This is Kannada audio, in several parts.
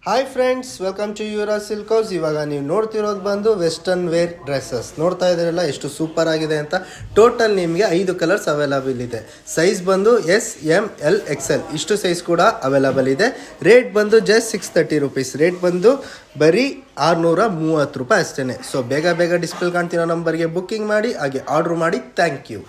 Hi friends, welcome to Yuvraj Silk House. ಇವಾಗ ನೀವು ನೋಡ್ತಿರೋದು ಬಂದು ವೆಸ್ಟರ್ನ್ ವೇರ್ ಡ್ರೆಸ್ಸಸ್. ನೋಡ್ತಾ ಇದ್ದೀರಲ್ಲ ಎಷ್ಟು ಸೂಪರ್ ಆಗಿದೆ ಅಂತ. ಟೋಟಲ್ ನಿಮಗೆ 5 ಕಲರ್ಸ್ ಅವೈಲಬಲ್ ಇದೆ. ಸೈಜ್ ಬಂದು SML XL ಇಷ್ಟು ಸೈಜ್ ಕೂಡ ಅವೈಲಬಲ್ ಇದೆ. ರೇಟ್ ಬಂದು ಜಸ್ಟ್ 630 ರುಪೀಸ್. ರೇಟ್ ಬಂದು ಬರೀ 630 ರೂಪಾಯಿ ಅಷ್ಟೇ. ಸೊ ಬೇಗ ಡಿಸ್ಪ್ಲೇ ಕಾಣ್ತಿರೋ ನಂಬರ್ಗೆ ಬುಕ್ಕಿಂಗ್ ಮಾಡಿ, ಹಾಗೆ ಆರ್ಡ್ರ್ ಮಾಡಿ. Thank you.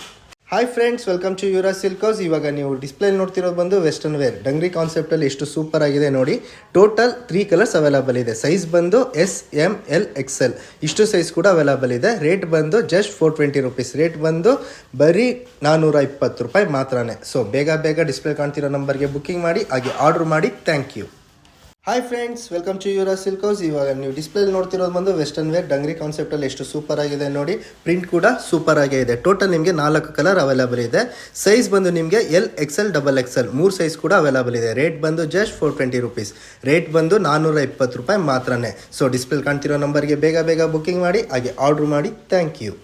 Hi friends, welcome to Yuvraj Silk House. ಇವಾಗ ನೀವು ಡಿಸ್ಪ್ಲೇ ನೋಡ್ತಿರೋದು ಬಂದು ವೆಸ್ಟರ್ನ್ ವೇರ್ ಡಂಗ್ರಿ ಕಾನ್ಸೆಪ್ಟಲ್ಲಿ ಎಷ್ಟು ಸೂಪರ್ ಆಗಿದೆ ನೋಡಿ. ಟೋಟಲ್ 3 ಕಲರ್ಸ್ ಅವೈಲಬಲ್ ಇದೆ. ಸೈಜ್ ಬಂದು SML XL ಇಷ್ಟು ಸೈಜ್ ಕೂಡ ಅವೈಲಬಲ್ ಇದೆ. ರೇಟ್ ಬಂದು ಜಸ್ಟ್ 420 ರುಪೀಸ್. ರೇಟ್ ಬಂದು ಬರೀ 420 ರೂಪಾಯಿ ಮಾತ್ರನೇ. ಸೊ ಬೇಗ ಡಿಸ್ಪ್ಲೇ ಕಾಣ್ತಿರೋ ನಂಬರ್ಗೆ ಬುಕ್ಕಿಂಗ್ ಮಾಡಿ, ಹಾಗೆ ಆರ್ಡ್ರ್ ಮಾಡಿ. Thank you. Hi friends, welcome to Yuvraj Silk House. ಇವಾಗ ನೀವು ಡಿಸ್ಪ್ಲೇ ನೋಡ್ತಿರೋದು ಬಂದು ವೆಸ್ಟರ್ನ್ ವೇರ್ ಡಂಗ್ರಿ ಕಾನ್ಸೆಪ್ಟಲ್ಲಿ ಎಷ್ಟು ಸೂಪರ್ ಆಗಿದೆ ನೋಡಿ. ಪ್ರಿಂಟ್ ಕೂಡ ಸೂಪರ್ ಆಗೇ ಇದೆ. ಟೋಟಲ್ ನಿಮಗೆ 4 ಕಲರ್ ಅವೈಲಬಲ್ ಇದೆ. ಸೈಜ್ ಬಂದು ನಿಮಗೆ LXL XXL 3 ಸೈಜ್ ಕೂಡ ಅವೈಲಬಲ್ ಇದೆ. ರೇಟ್ ಬಂದು ಜಸ್ಟ್ 420 ರುಪೀಸ್. ರೇಟ್ ಬಂದು 420 ರೂಪಾಯಿ ಮಾತ್ರನೇ. ಸೊ ಡಿಸ್ಪ್ಲೇ ಕಾಣ್ತಿರೋ ನಂಬರ್ಗೆ ಬೇಗ ಬುಕ್ಕಿಂಗ್ ಮಾಡಿ, ಹಾಗೆ ಆರ್ಡ್ರ್ ಮಾಡಿ. Thank you.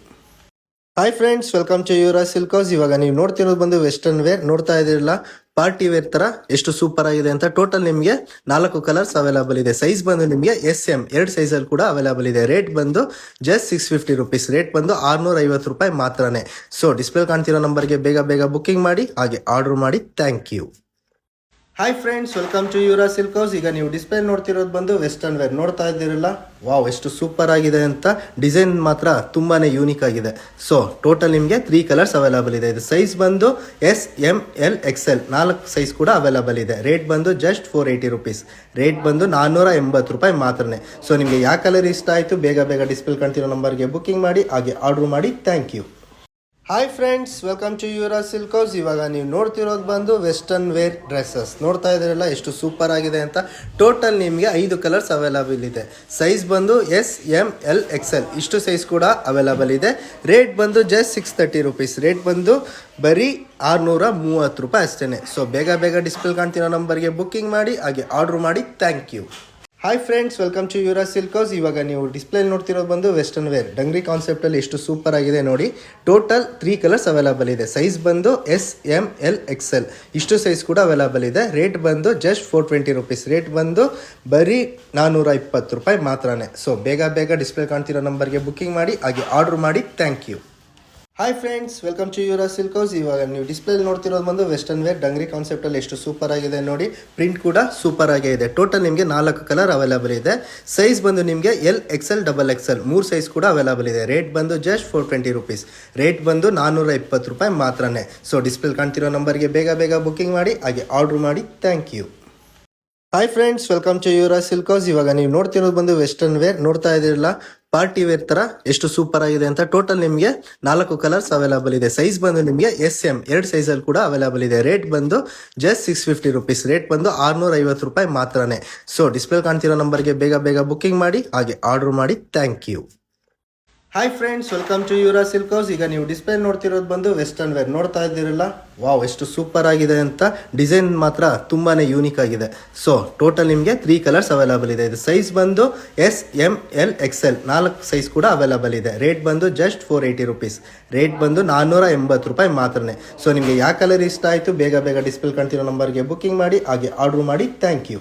Hi friends, welcome to Yuvraj Silk House. ಇವಾಗ ನೀವು ನೋಡ್ತಿರೋದು ಬಂದು ವೆಸ್ಟರ್ನ್ ವೇರ್. ನೋಡ್ತಾ ಇದ್ದೀರಲ್ಲ, ಪಾರ್ಟಿ ವೇರ್ ತರ ಎಷ್ಟು ಸೂಪರ್ ಆಗಿದೆ ಅಂತ. ಟೋಟಲ್ ನಿಮಗೆ 4 ಕಲರ್ಸ್ ಅವೈಲಬಲ್ ಇದೆ. ಸೈಜ್ ಬಂದು ನಿಮಗೆ SM 2 ಸೈಜ್ ಅಲ್ಲಿ ಕೂಡ ಅವೈಲಬಲ್ ಇದೆ. ರೇಟ್ ಬಂದು ಜಸ್ಟ್ 650 ರುಪೀಸ್. ರೇಟ್ ಬಂದು 650 ರೂಪಾಯಿ ಮಾತ್ರನೇ. ಸೊ ಡಿಸ್ಪ್ಲೇ ಕಾಣ್ತಿರೋ ನಂಬರ್ಗೆ ಬೇಗ ಬುಕ್ಕಿಂಗ್ ಮಾಡಿ, ಹಾಗೆ ಆರ್ಡರ್ ಮಾಡಿ. Thank you. Hi friends, welcome to Yuvraj Silk House. ಈಗ ನೀವು ಡಿಸ್ಪ್ಲೇ ನೋಡ್ತಿರೋದು ಬಂದು ವೆಸ್ಟರ್ನ್ ವೇರ್. ನೋಡ್ತಾ ಇದ್ದೀರಲ್ಲ, ವಾವ್ ಎಷ್ಟು ಸೂಪರ್ ಆಗಿದೆ ಅಂತ. ಡಿಸೈನ್ ಮಾತ್ರ ತುಂಬಾನೇ ಯೂನಿಕ್ ಆಗಿದೆ. ಸೊ ಟೋಟಲ್ ನಿಮಗೆ 3 ಕಲರ್ಸ್ ಅವೈಲಬಲ್ ಇದೆ. ಇದು ಸೈಜ್ ಬಂದು SML XL 4 ಸೈಜ್ ಕೂಡ ಅವೈಲಬಲ್ ಇದೆ. ರೇಟ್ ಬಂದು ಜಸ್ಟ್ 480 ರುಪೀಸ್. ರೇಟ್ ಬಂದು 480 ರೂಪಾಯಿ ಮಾತ್ರನೇ. ಸೊ ನಿಮಗೆ ಯಾವ ಕಲರ್ ಇಷ್ಟ ಆಯಿತು, ಬೇಗ ಡಿಸ್ಪ್ಲೇ ಕಾಣ್ತಿರೋ ನಂಬರ್ಗೆ ಬುಕ್ಕಿಂಗ್ ಮಾಡಿ, ಹಾಗೆ ಆರ್ಡ್ರ್ ಮಾಡಿ. Thank you. Hi friends, welcome to Yuvraj Silk House. ಇವಾಗ ನೀವು ನೋಡ್ತಿರೋದು ಬಂದು ವೆಸ್ಟರ್ನ್ ವೇರ್ ಡ್ರೆಸ್ಸಸ್. ನೋಡ್ತಾ ಇದ್ದೀರಲ್ಲ ಎಷ್ಟು ಸೂಪರ್ ಆಗಿದೆ ಅಂತ. ಟೋಟಲ್ ನಿಮಗೆ 5 ಕಲರ್ಸ್ ಅವೈಲಬಲ್ ಇದೆ. ಸೈಜ್ ಬಂದು SML XL ಇಷ್ಟು ಸೈಜ್ ಕೂಡ ಅವೈಲಬಲ್ ಇದೆ. ರೇಟ್ ಬಂದು ಜಸ್ಟ್ 630 ರುಪೀಸ್. ರೇಟ್ ಬಂದು ಬರೀ 630 ರೂಪಾಯಿ ಅಷ್ಟೇ. ಸೊ ಬೇಗ ಡಿಸ್ಪ್ಲೇ ಕಾಣ್ತಿರೋ ನಂಬರ್ಗೆ ಬುಕ್ಕಿಂಗ್ ಮಾಡಿ, ಹಾಗೆ ಆರ್ಡ್ರ್ ಮಾಡಿ. Thank you. Hi friends, welcome to Yuvraj Silk House. ಇವಾಗ ನೀವು ಡಿಸ್ಪ್ಲೇ ನೋಡ್ತಿರೋದು ಬಂದು ವೆಸ್ಟರ್ನ್ ವೇರ್ ಡಂಗ್ರಿ ಕಾನ್ಸೆಪ್ಟಲ್ಲಿ ಎಷ್ಟು ಸೂಪರ್ ಆಗಿದೆ ನೋಡಿ. ಟೋಟಲ್ 3 ಕಲರ್ಸ್ ಅವೈಲಬಲ್ ಇದೆ. ಸೈಜ್ ಬಂದು SML XL ಇಷ್ಟು ಸೈಜ್ ಕೂಡ ಅವೈಲಬಲ್ ಇದೆ. ರೇಟ್ ಬಂದು ಜಸ್ಟ್ 420 ರುಪೀಸ್. ರೇಟ್ ಬಂದು ಬರೀ 420 ರೂಪಾಯಿ ಮಾತ್ರನೇ. ಸೊ ಬೇಗ ಡಿಸ್ಪ್ಲೇ ಕಾಣ್ತಿರೋ ನಂಬರ್ಗೆ ಬುಕ್ಕಿಂಗ್ ಮಾಡಿ, ಹಾಗೆ ಆರ್ಡ್ರ್ ಮಾಡಿ. Thank you. Hi friends, welcome to Yuvraj Silk House. ಇವಾಗ ನೀವು ಡಿಸ್ಪ್ಲೇ ನೋಡ್ತಿರೋದು ಬಂದು ವೆಸ್ಟರ್ನ್ ವೇರ್ ಡಂಗ್ರಿ ಕಾನ್ಸೆಪ್ಟಲ್ಲಿ ಎಷ್ಟು ಸೂಪರ್ ಆಗಿದೆ ನೋಡಿ. ಪ್ರಿಂಟ್ ಕೂಡ ಸೂಪರ್ ಆಗೇ ಇದೆ. ಟೋಟಲ್ ನಿಮಗೆ 4 ಕಲರ್ ಅವೈಲಬಲ್ ಇದೆ. ಸೈಜ್ ಬಂದು ನಿಮಗೆ LXL XXL 3 ಸೈಜ್ ಕೂಡ ಅವೈಲಬಲ್ ಇದೆ. ರೇಟ್ ಬಂದು ಜಸ್ಟ್ 420 ರುಪೀಸ್. ರೇಟ್ ಬಂದು 420 ರೂಪಾಯಿ ಮಾತ್ರನೇ. ಸೊ ಡಿಸ್ಪ್ಲೇ ಕಾಣ್ತಿರೋ ನಂಬರ್ಗೆ ಬೇಗ ಬುಕ್ಕಿಂಗ್ ಮಾಡಿ, ಹಾಗೆ ಆರ್ಡ್ರ್ ಮಾಡಿ. Thank you. Hi friends, welcome to Yuvraj Silk House. ಇವಾಗ ನೀವು ನೋಡ್ತಿರೋದು ಬಂದು ವೆಸ್ಟರ್ನ್ ವೇರ್. ನೋಡ್ತಾ ಇದ್ದೀರಲ್ಲ, ಪಾರ್ಟಿ ವೇರ್ ತರ ಎಷ್ಟು ಸೂಪರ್ ಆಗಿದೆ ಅಂತ. ಟೋಟಲ್ ನಿಮಗೆ 4 ಕಲರ್ಸ್ ಅವೈಲಬಲ್ ಇದೆ. ಸೈಜ್ ಬಂದು ನಿಮಗೆ SM 2 ಸೈಜ್ ಅಲ್ಲಿ ಕೂಡ ಅವೈಲಬಲ್ ಇದೆ. ರೇಟ್ ಬಂದು ಜಸ್ಟ್ 650 ರುಪೀಸ್. ರೇಟ್ ಬಂದು 650 ರೂಪಾಯಿ ಮಾತ್ರನೇ. ಸೊ ಡಿಸ್ಪ್ಲೇ ಕಾಣ್ತಿರೋ ನಂಬರ್ಗೆ ಬೇಗ ಬುಕ್ಕಿಂಗ್ ಮಾಡಿ, ಹಾಗೆ ಆರ್ಡರ್ ಮಾಡಿ. Thank you. Hi friends, welcome to Yuvraj Silk House. ಈಗ ನೀವು ಡಿಸ್ಪ್ಲೇ ನೋಡ್ತಿರೋದು ಬಂದು ವೆಸ್ಟರ್ನ್ ವೇರ್. ನೋಡ್ತಾ ಇದ್ದೀರಲ್ಲ, ವಾವ್ ಎಷ್ಟು ಸೂಪರ್ ಆಗಿದೆ ಅಂತ. ಡಿಸೈನ್ ಮಾತ್ರ ತುಂಬಾನೇ ಯೂನಿಕ್ ಆಗಿದೆ. ಸೊ ಟೋಟಲ್ ನಿಮಗೆ 3 ಕಲರ್ಸ್ ಅವೈಲಬಲ್ ಇದೆ. ಇದು ಸೈಜ್ ಬಂದು SML XL 4 ಸೈಜ್ ಕೂಡ ಅವೈಲಬಲ್ ಇದೆ. ರೇಟ್ ಬಂದು ಜಸ್ಟ್ 480 ರುಪೀಸ್. ರೇಟ್ ಬಂದು 480 ರೂಪಾಯಿ ಮಾತ್ರನೇ. ಸೊ ನಿಮಗೆ ಯಾವ ಕಲರ್ ಇಷ್ಟ ಆಯಿತು, ಬೇಗ ಡಿಸ್ಪ್ಲೇ ಕಾಣ್ತಿರೋ ನಂಬರ್ಗೆ ಬುಕ್ಕಿಂಗ್ ಮಾಡಿ, ಹಾಗೆ ಆರ್ಡ್ರ್ ಮಾಡಿ. Thank you.